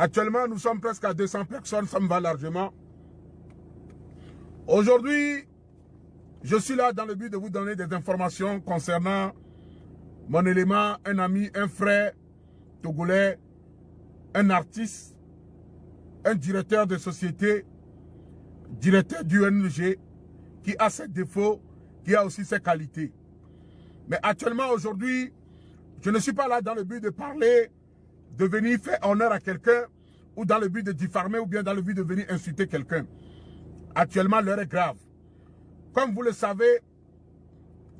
Actuellement, nous sommes presque à 200 personnes, ça me va largement. Aujourd'hui, je suis là dans le but de vous donner des informations concernant mon élément, un ami, un frère togolais, un artiste, un directeur de société, directeur du ONG, qui a ses défauts, qui a aussi ses qualités. Mais actuellement, aujourd'hui, je ne suis pas là dans le but de parler, de venir faire honneur à quelqu'un, ou dans le but de diffamer, ou bien dans le but de venir insulter quelqu'un. Actuellement, l'heure est grave. Comme vous le savez,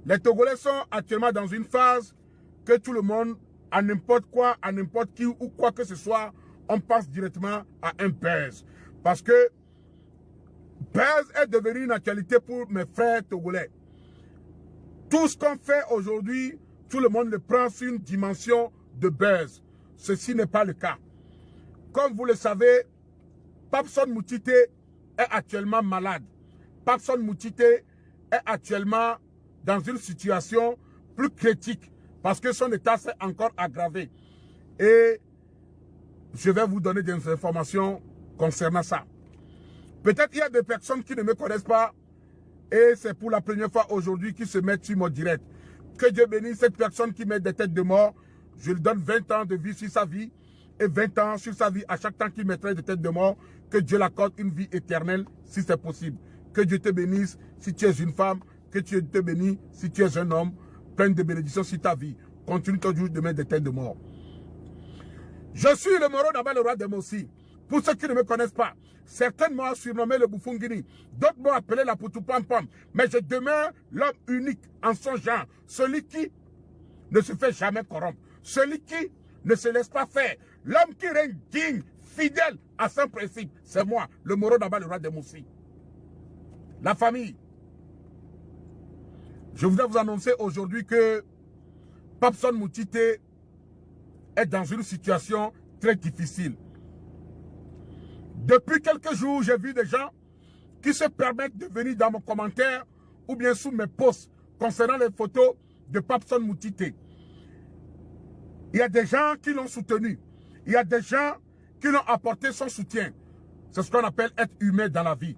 les Togolais sont actuellement dans une phase que tout le monde, à n'importe quoi, à n'importe qui, ou quoi que ce soit, on passe directement à un buzz. Parce que buzz est devenu une actualité pour mes frères Togolais. Tout ce qu'on fait aujourd'hui, tout le monde le prend sur une dimension de buzz. Ceci n'est pas le cas. Comme vous le savez, Papson Moutite est actuellement malade. Papson Moutite est actuellement dans une situation plus critique parce que son état s'est encore aggravé. Et je vais vous donner des informations concernant ça. Peut-être qu'il y a des personnes qui ne me connaissent pas et c'est pour la première fois aujourd'hui qu'ils se mettent sur mon direct. Que Dieu bénisse cette personne qui met des têtes de mort. Je lui donne 20 ans de vie sur sa vie et 20 ans sur sa vie à chaque temps qu'il mettrait des têtes de mort. Que Dieu l'accorde une vie éternelle si c'est possible. Que Dieu te bénisse si tu es une femme. Que Dieu te bénisse si tu es un homme. Plein de bénédictions sur ta vie. Continue toujours de mettre des têtes de mort. Je suis le Moro Naba, le roi de Mossi. Pour ceux qui ne me connaissent pas, certains m'ont surnommé le Boufoungini. D'autres m'ont appelé la Poutou-Pam-Pam. Mais je demeure l'homme unique en son genre. Celui qui ne se fait jamais corrompre. Celui qui ne se laisse pas faire. L'homme qui règne digne, fidèle à son principe. C'est moi, le Moro Naba, le roi de Mossi. La famille. Je voudrais vous annoncer aujourd'hui que Papson Moutite est dans une situation très difficile. Depuis quelques jours, j'ai vu des gens qui se permettent de venir dans mon commentaire ou bien sous mes posts concernant les photos de Papson Moutite. Il y a des gens qui l'ont soutenu. Il y a des gens qui l'ont apporté son soutien. C'est ce qu'on appelle être humain dans la vie.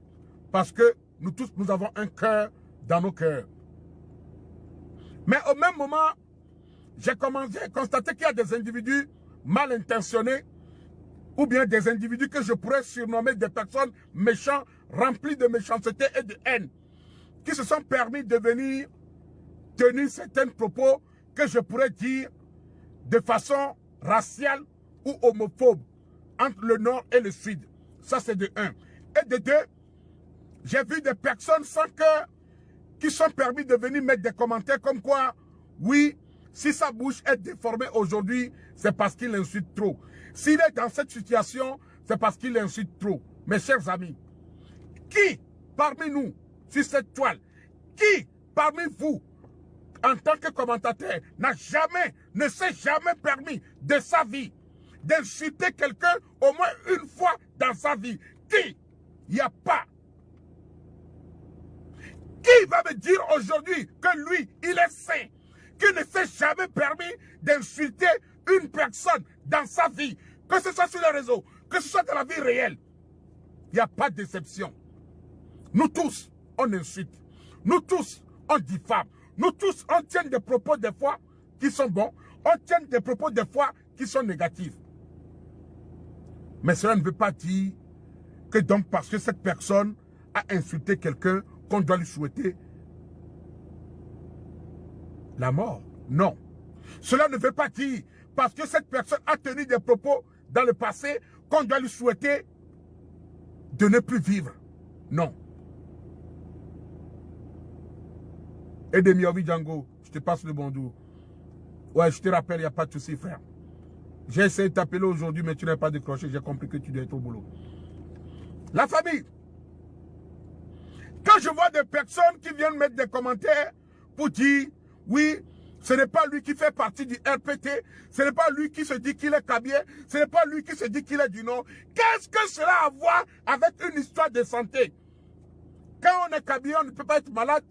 Parce que nous tous, nous avons un cœur dans nos cœurs. Mais au même moment, j'ai constaté qu'il y a des individus mal intentionnés ou bien des individus que je pourrais surnommer des personnes méchantes, remplies de méchanceté et de haine, qui se sont permis de venir tenir certains propos que je pourrais dire de façon raciale ou homophobe entre le Nord et le Sud. Ça, c'est de un. Et de deux, j'ai vu des personnes sans cœur qui sont permis de venir mettre des commentaires comme quoi, oui, si sa bouche est déformée aujourd'hui, c'est parce qu'il insulte trop. S'il est dans cette situation, c'est parce qu'il insulte trop. Mes chers amis, qui parmi nous, sur cette toile, qui parmi vous, en tant que commentateur, ne s'est jamais permis de sa vie d'insulter quelqu'un au moins une fois dans sa vie? Qui? Il n'y a pas. Qui va me dire aujourd'hui que lui, il est saint, qui ne s'est jamais permis d'insulter une personne dans sa vie, que ce soit sur les réseaux, que ce soit dans la vie réelle? Il n'y a pas de déception. Nous tous, on insulte. Nous tous, on diffame. Nous tous, on tient des propos des fois qui sont bons, on tient des propos des fois qui sont négatifs. Mais cela ne veut pas dire que donc parce que cette personne a insulté quelqu'un, qu'on doit lui souhaiter la mort. Non. Cela ne veut pas dire parce que cette personne a tenu des propos dans le passé qu'on doit lui souhaiter de ne plus vivre. Non. Et de Miovi Django, je te passe le bonjour. Ouais, je te rappelle, il n'y a pas de souci, frère. J'ai essayé de t'appeler aujourd'hui, mais tu n'as pas décroché. J'ai compris que tu dois être au boulot. La famille. Quand je vois des personnes qui viennent mettre des commentaires pour dire, oui, ce n'est pas lui qui fait partie du RPT, ce n'est pas lui qui se dit qu'il est Kabien, ce n'est pas lui qui se dit qu'il est du Nord. Qu'est-ce que cela a à voir avec une histoire de santé? Quand on est Kabien, on ne peut pas être malade.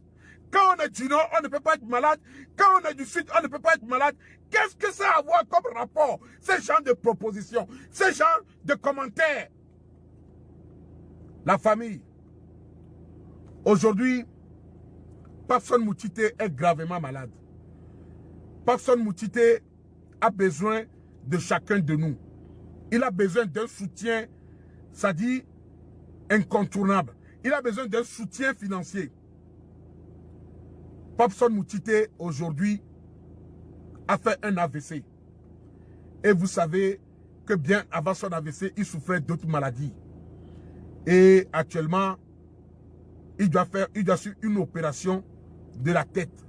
Quand on est du Nord, on ne peut pas être malade. Quand on est du Sud, on ne peut pas être malade. Qu'est-ce que ça a à voir comme rapport? Ces genres de propositions, ces genres de commentaires. La famille. Aujourd'hui, Papson Moutité est gravement malade. Papson Moutité a besoin de chacun de nous. Il a besoin d'un soutien, ça dit, incontournable. Il a besoin d'un soutien financier. Papson Moutité, aujourd'hui, a fait un AVC. Et vous savez que bien avant son AVC, il souffrait d'autres maladies. Et actuellement, il doit suivre une opération de la tête.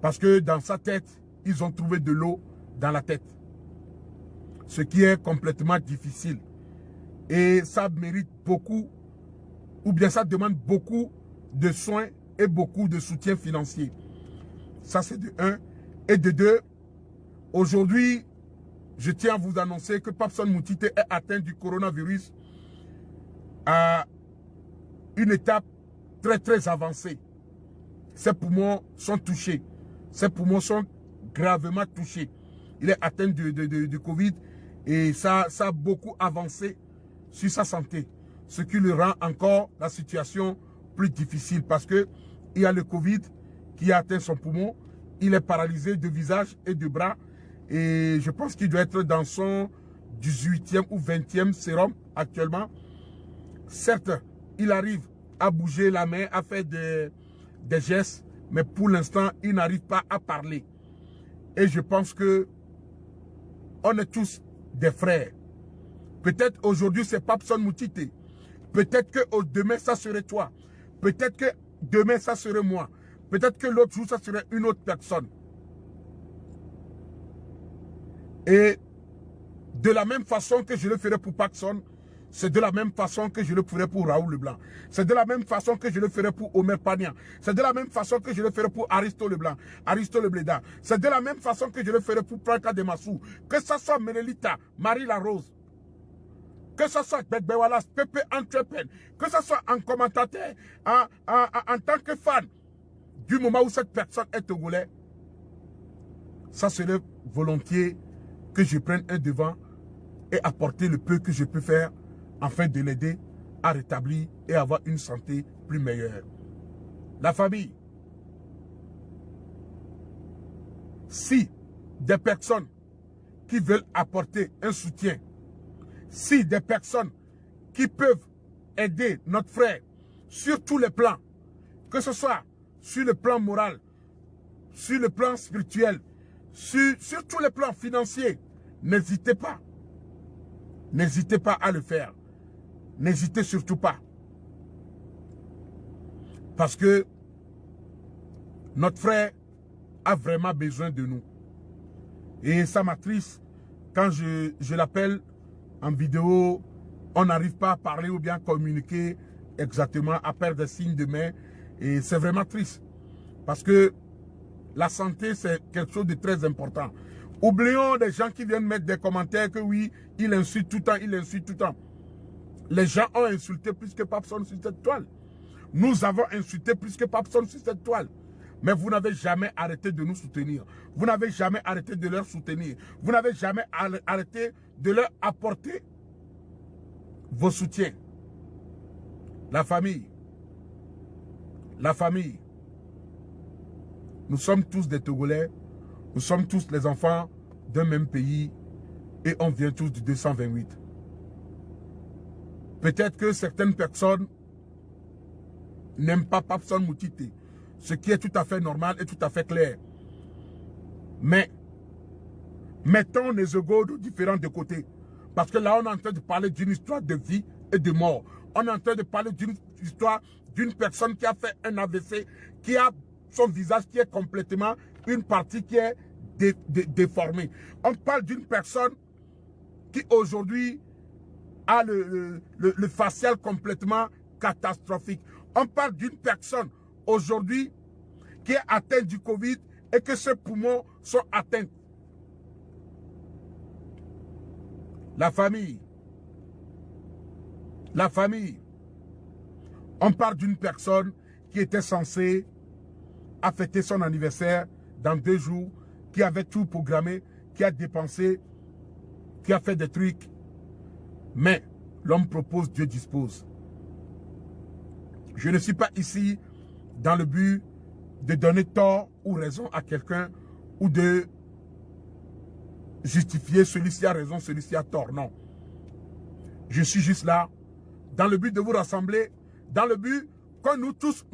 Parce que dans sa tête, ils ont trouvé de l'eau dans la tête. Ce qui est complètement difficile. Et ça mérite beaucoup, ou bien ça demande beaucoup de soins et beaucoup de soutien financier. Ça c'est de 1. Et de 2, aujourd'hui, je tiens à vous annoncer que Papson Moutité est atteint du coronavirus à une étape très avancée. Ses poumons sont touchés. Ses poumons sont gravement touchés. Il est atteint du Covid et ça a beaucoup avancé sur sa santé. Ce qui lui rend encore la situation plus difficile parce que il y a le Covid qui a atteint son poumon. Il est paralysé de visage et de bras. Et je pense qu'il doit être dans son 18e ou 20e sérum actuellement. Certes, il arrive à bouger la main, à faire des gestes, mais pour l'instant, il n'arrive pas à parler. Et je pense que on est tous des frères. Peut-être aujourd'hui, c'est Papson Moutité. Peut-être que demain, ça serait toi. Peut-être que demain, ça serait moi. Peut-être que l'autre jour, ça serait une autre personne. Et de la même façon que je le ferai pour Papson, c'est de la même façon que je le ferai pour Raoul Leblanc. C'est de la même façon que je le ferai pour Omer Pagnan. C'est de la même façon que je le ferai pour Aristo Leblanc, Aristo Lebléda. C'est de la même façon que je le ferai pour Franca Demassou. Que ce soit Menelita, Marie Larose, que ce soit Bekbe Wallace, Pepe Antwerpen, que ce soit en commentateur, en tant que fan, du moment où cette personne est togolais, ça serait volontiers que je prenne un devant et apporter le peu que je peux faire afin de l'aider à rétablir et avoir une santé plus meilleure. La famille. Si des personnes qui veulent apporter un soutien, si des personnes qui peuvent aider notre frère sur tous les plans, que ce soit sur le plan moral, sur le plan spirituel, sur tous les plans financiers, n'hésitez pas. N'hésitez pas à le faire. N'hésitez surtout pas. Parce que notre frère a vraiment besoin de nous. Et ça m'attriste quand je l'appelle en vidéo, on n'arrive pas à parler ou bien communiquer exactement, à perdre des signes de main. Et c'est vraiment triste. Parce que la santé, c'est quelque chose de très important. Oublions les gens qui viennent mettre des commentaires que oui, il insulte tout le temps, il insulte tout le temps. Les gens ont insulté plus que Papson sur cette toile. Nous avons insulté plus que Papson sur cette toile. Mais vous n'avez jamais arrêté de nous soutenir. Vous n'avez jamais arrêté de leur soutenir. Vous n'avez jamais arrêté de leur apporter vos soutiens. La famille. La famille. Nous sommes tous des Togolais. Nous sommes tous les enfants d'un même pays. Et on vient tous du 228. Peut-être que certaines personnes n'aiment pas Papson Moutité. Ce qui est tout à fait normal et tout à fait clair. Mais, mettons les égos différents de côté. Parce que là, on est en train de parler d'une histoire de vie et de mort. On est en train de parler d'une histoire d'une personne qui a fait un AVC, qui a son visage qui est complètement, une partie qui est déformée. On parle d'une personne qui aujourd'hui a le facial complètement catastrophique. On parle d'une personne aujourd'hui qui est atteinte du Covid et que ses poumons sont atteints. La famille. La famille. On parle d'une personne qui était censée a fêté son anniversaire dans 2 jours, qui avait tout programmé, qui a dépensé, qui a fait des trucs. Mais l'homme propose, Dieu dispose. Je ne suis pas ici dans le but de donner tort ou raison à quelqu'un ou de justifier celui-ci a raison, celui-ci a tort. Non. Je suis juste là dans le but de vous rassembler, dans le but que nous tous,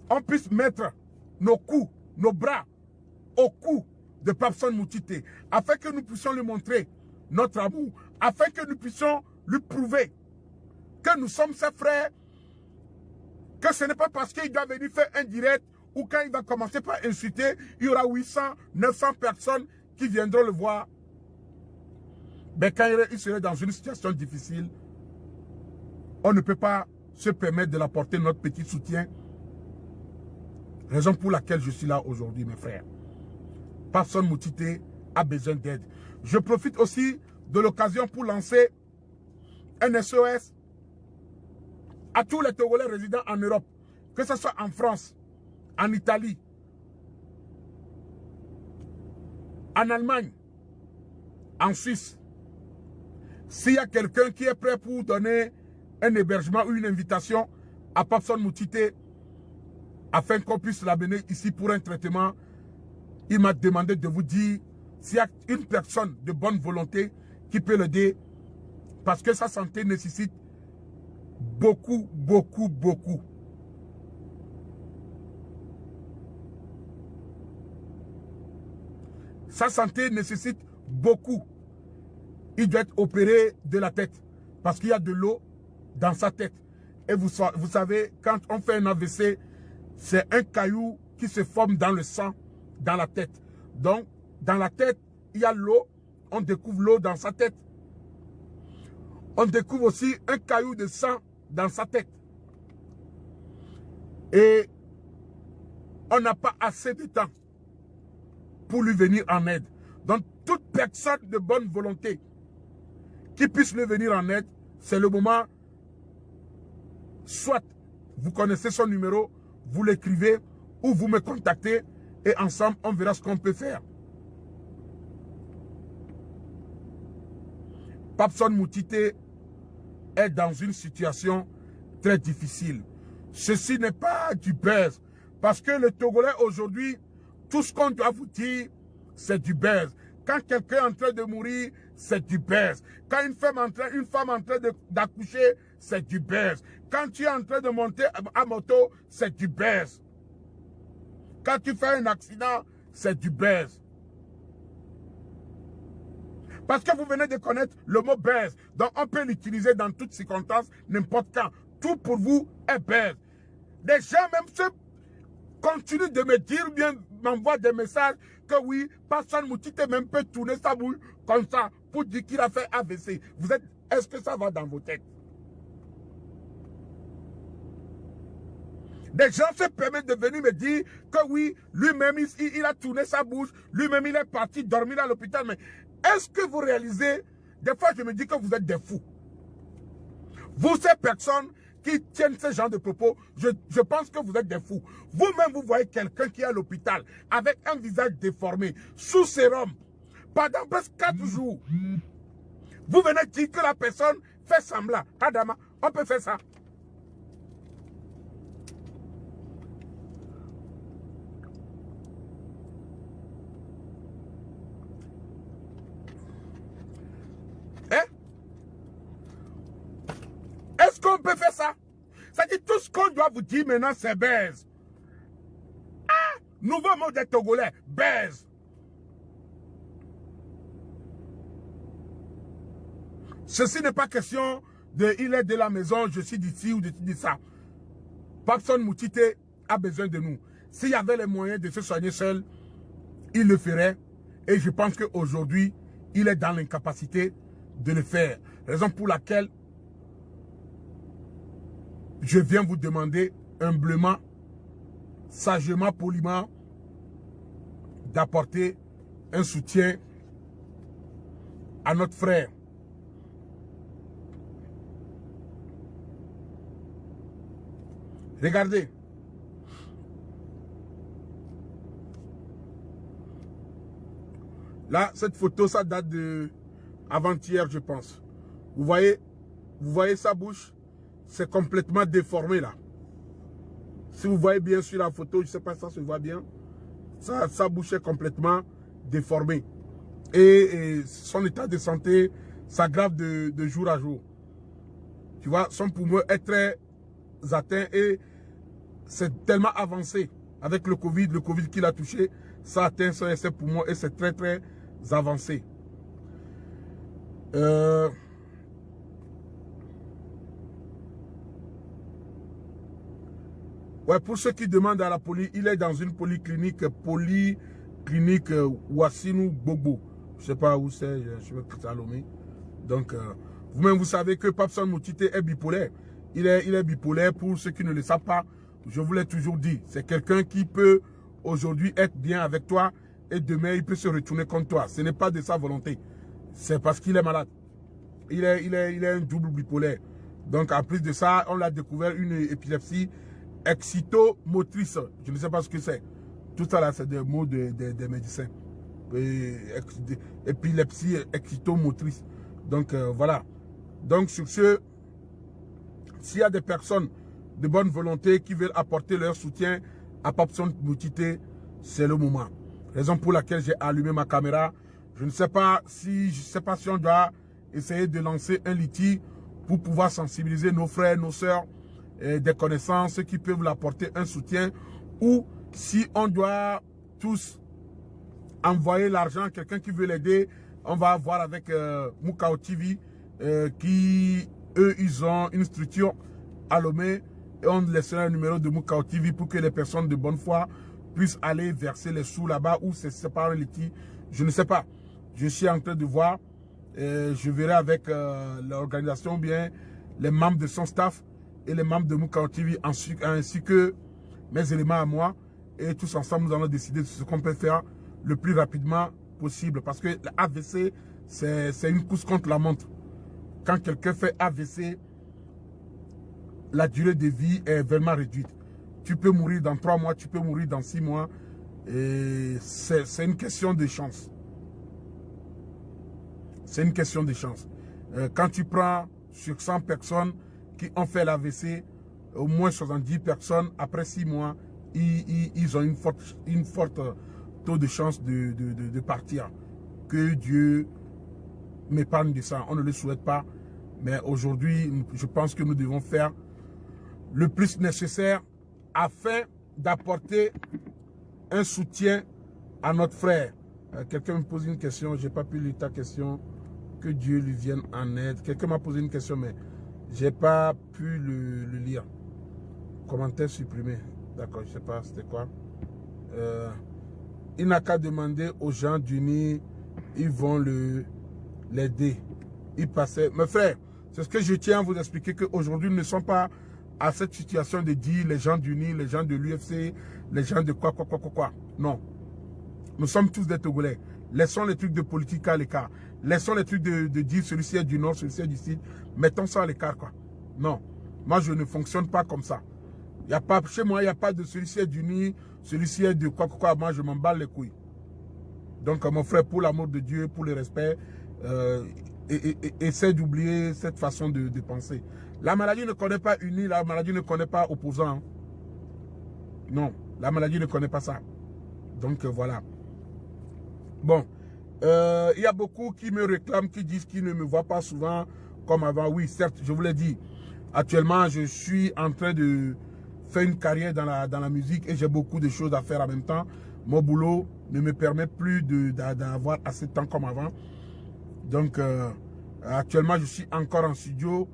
on puisse mettre nos coups, nos bras au cou de Papson Moutité, afin que nous puissions lui montrer notre amour, afin que nous puissions lui prouver que nous sommes ses frères, que ce n'est pas parce qu'il doit venir faire un direct ou quand il va commencer par insulter, il y aura 800, 900 personnes qui viendront le voir. Mais quand il serait dans une situation difficile, on ne peut pas se permettre de l'apporter notre petit soutien. Raison pour laquelle je suis là aujourd'hui, mes frères. Papson Moutité a besoin d'aide. Je profite aussi de l'occasion pour lancer un SOS à tous les Togolais résidant en Europe, que ce soit en France, en Italie, en Allemagne, en Suisse. S'il y a quelqu'un qui est prêt pour donner un hébergement ou une invitation à Papson Moutité afin qu'on puisse l'amener ici pour un traitement, il m'a demandé de vous dire s'il y a une personne de bonne volonté qui peut l'aider parce que sa santé nécessite beaucoup. Sa santé nécessite beaucoup. Il doit être opéré de la tête parce qu'il y a de l'eau dans sa tête. Et vous savez, quand on fait un AVC, c'est un caillou qui se forme dans le sang, dans la tête. Donc, dans la tête, il y a l'eau. On découvre l'eau dans sa tête. On découvre aussi un caillou de sang dans sa tête. Et on n'a pas assez de temps pour lui venir en aide. Donc, toute personne de bonne volonté qui puisse lui venir en aide, c'est le moment. Soit vous connaissez son numéro, vous l'écrivez ou vous me contactez et ensemble, on verra ce qu'on peut faire. Papson Moutité est dans une situation très difficile. Ceci n'est pas du buzz. Parce que le Togolais aujourd'hui, tout ce qu'on doit vous dire, c'est du buzz. Quand quelqu'un est en train de mourir, c'est du buzz. Quand une femme en train d'accoucher, c'est du buzz. Quand tu es en train de monter à moto, c'est du buzz. Quand tu fais un accident, c'est du buzz. Parce que vous venez de connaître le mot buzz. Donc on peut l'utiliser dans toutes circonstances, n'importe quand. Tout pour vous est buzz. Des gens même continuent de me dire, bien m'envoient des messages que oui, Papson Moutité même peut tourner sa bouche comme ça pour dire qu'il a fait AVC. Est-ce que ça va dans vos têtes? Des gens se permettent de venir me dire que oui, lui-même, il a tourné sa bouche, lui-même, il est parti dormir à l'hôpital. Mais est-ce que vous réalisez, des fois, je me dis que vous êtes des fous. Vous, ces personnes qui tiennent ce genre de propos, je pense que vous êtes des fous. Vous-même, vous voyez quelqu'un qui est à l'hôpital avec un visage déformé, sous sérum, pendant presque 4 jours. Vous venez dire que la personne fait semblant. Adama, on peut faire ça. Est-ce qu'on peut faire ça? C'est-à-dire tout ce qu'on doit vous dire maintenant, c'est baise. Ah, nouveau mot des Togolais, baise. Ceci n'est pas question de il est de la maison, je suis d'ici ou de ça. Papson Moutité a besoin de nous. S'il y avait les moyens de se soigner seul, il le ferait. Et je pense qu'aujourd'hui, il est dans l'incapacité de le faire. Raison pour laquelle je viens vous demander humblement, sagement, poliment, d'apporter un soutien à notre frère. Regardez, Là, cette photo, ça date de avant-hier, je pense. Vous voyez sa bouche? C'est complètement déformé là. Si vous voyez bien sur la photo, je ne sais pas si ça se voit bien. Sa bouche est complètement déformée. Et son état de santé s'aggrave de jour à jour. Tu vois, son poumon est très atteint et c'est tellement avancé. Avec le Covid qui l'a touché, ça atteint ses poumons et c'est très très avancé. Ouais, pour ceux qui demandent à la police, il est dans une polyclinique Ouassinou Bobo. Je ne sais pas où c'est, je vais Salomé. Donc, vous-même, vous savez que Papson Moutite est bipolaire. Il est bipolaire, pour ceux qui ne le savent pas, je vous l'ai toujours dit. C'est quelqu'un qui peut aujourd'hui être bien avec toi et demain, il peut se retourner contre toi. Ce n'est pas de sa volonté. C'est parce qu'il est malade. Il est un double bipolaire. Donc, en plus de ça, on l'a découvert une épilepsie excitomotrice. Je ne sais pas ce que c'est. Tout ça là, c'est des mots des médecins. Épilepsie excitomotrice. Donc voilà. Donc sur ce, s'il y a des personnes de bonne volonté qui veulent apporter leur soutien à Papson Moutite, c'est le moment. Raison pour laquelle j'ai allumé ma caméra. Je ne sais pas si on doit essayer de lancer un litige pour pouvoir sensibiliser nos frères, nos sœurs, des connaissances qui peuvent l'apporter un soutien, ou si on doit tous envoyer l'argent à quelqu'un qui veut l'aider. On va voir avec Moukao TV qui, eux, ils ont une structure à Lomé et on laissera un numéro de Moukao TV pour que les personnes de bonne foi puissent aller verser les sous là-bas, ou c'est par un litige. Je ne sais pas. Je suis en train de voir. Je verrai avec l'organisation, bien les membres de son staff et les membres de Moukao TV ainsi que mes éléments à moi. Et tous ensemble, nous allons décider de ce qu'on peut faire le plus rapidement possible. Parce que l'AVC, c'est une course contre la montre. Quand quelqu'un fait AVC, la durée de vie est vraiment réduite. Tu peux mourir dans 3 mois, tu peux mourir dans 6 mois. Et c'est une question de chance. C'est une question de chance. Quand tu prends sur 100 personnes qui ont fait l'AVC, au moins 70 personnes, après 6 mois, ils ont une forte taux de chance de partir. Que Dieu m'épargne de ça. On ne le souhaite pas. Mais aujourd'hui, je pense que nous devons faire le plus nécessaire afin d'apporter un soutien à notre frère. Quelqu'un me pose une question, je n'ai pas pu lire ta question. Que Dieu lui vienne en aide. Quelqu'un m'a posé une question, mais je n'ai pas pu le lire. Commentaire supprimé. D'accord, je ne sais pas, c'était quoi. Il n'a qu'à demander aux gens d'Uni, ils vont l'aider. Il passait. Mes frères, c'est ce que je tiens à vous expliquer, qu'aujourd'hui, nous ne sommes pas à cette situation de dire les gens d'Uni, les gens de l'UFC, les gens de quoi. Non. Nous sommes tous des Togolais. Laissons les trucs de politique à l'écart. Laissons les trucs de dire celui-ci est du nord, celui-ci est du sud. Mettons ça à l'écart, quoi. Non. Moi, je ne fonctionne pas comme ça. Y a pas, chez moi, il n'y a pas de celui-ci est d'uni, celui-ci est de quoi. Moi, je m'en bats les couilles. Donc, mon frère, pour l'amour de Dieu, pour le respect, essaie d'oublier cette façon de penser. La maladie ne connaît pas uni, la maladie ne connaît pas opposant. Hein. Non, la maladie ne connaît pas ça. Donc, voilà. Bon, il y a beaucoup qui me réclament, qui disent qu'ils ne me voient pas souvent comme avant. Oui, certes, je vous l'ai dit. Actuellement, je suis en train de faire une carrière dans la musique et j'ai beaucoup de choses à faire en même temps. Mon boulot ne me permet plus d'avoir assez de temps comme avant. Donc, actuellement, je suis encore en studio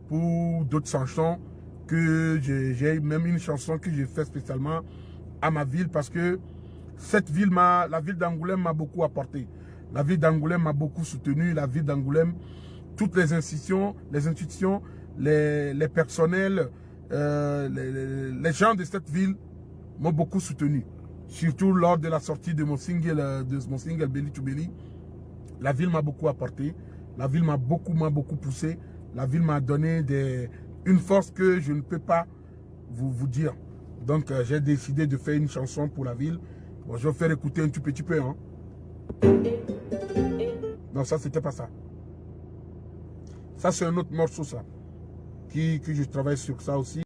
pour d'autres chansons que j'ai même une chanson que j'ai fait spécialement à ma ville parce que cette ville, la ville d'Angoulême m'a beaucoup apporté. La ville d'Angoulême m'a beaucoup soutenu. La ville d'Angoulême, toutes les institutions, les personnels, les gens de cette ville m'ont beaucoup soutenu. Surtout lors de la sortie de mon single Belly to Belly. La ville m'a beaucoup apporté. La ville m'a beaucoup poussé. La ville m'a donné une force que je ne peux pas vous dire. Donc j'ai décidé de faire une chanson pour la ville. Bon, je vais faire écouter un tout petit peu. Hein. Non, ça, c'était pas ça. Ça, c'est un autre morceau, ça. Que je travaille sur ça aussi.